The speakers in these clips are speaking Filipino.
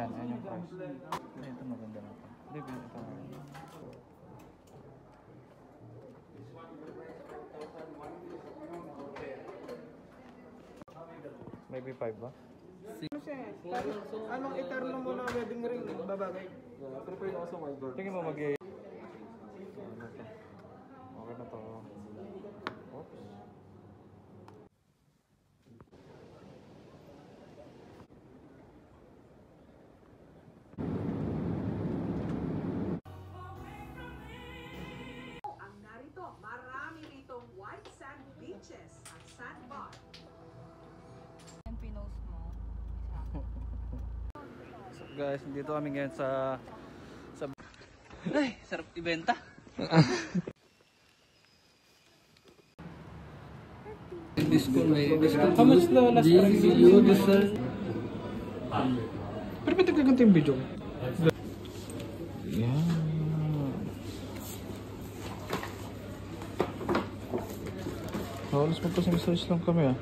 Ayan, ayan yung price. Ay, ito maganda na ito. Hindi, ito nga. Maybe 5 ba? Anong eterno mo na wedding ring? Babagay. Prepare ako sa my girl. Tingin mo mag-i... Ano to? Okay na to. Oops. Ang narito, marami ritong white sand beaches at sandbar. Yung pinost mo. So guys, dito kami ngayon sa Ay, sarap ibenta. Discount may discount. How much the last price? Pero ba't nagkaganto yung video? yeah. Halos magpasimisayos lang kami ah.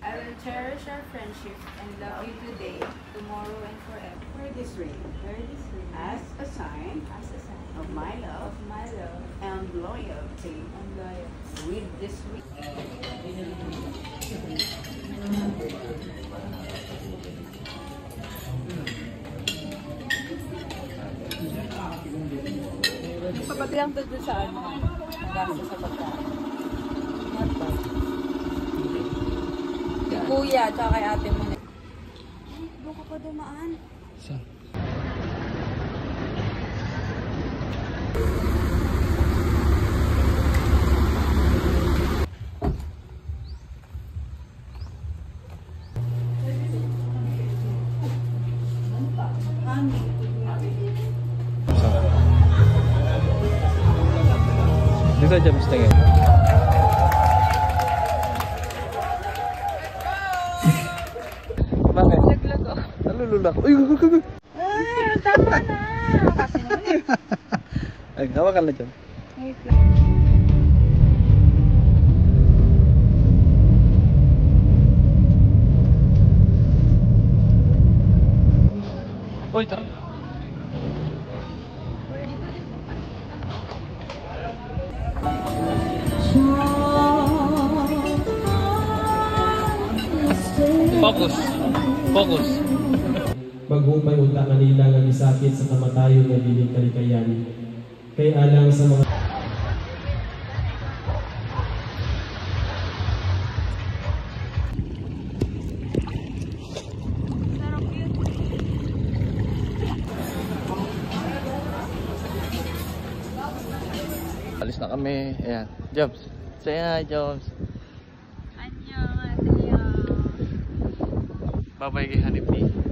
I will cherish our friendship and love you today, tomorrow, and forever. Wear this ring Wear this ring as a sign as a sign of my love of my love and loyalty. and loyalty. With this ring. Pati lang doon sa ano, gasto sa pagkain. Kay kuya, tsaka kay ate mo. Doon ka pa dumaan. Saan? Dito sa James tingin. Bakit? Naglag ako. Nalulula ko. Uy, Tama na! Kasi naman ay, hawakan na dyan. wait lang. Uy, tara. Focus. Focus. Magupay unta kanila nga gisakit sa kamatayon nga dili kalikayan. Kay alang sa mga Alis na kami. Ayan. Jobs. Say hi, Jobs. Annyeong, ate. Bye-bye kay Hanipi.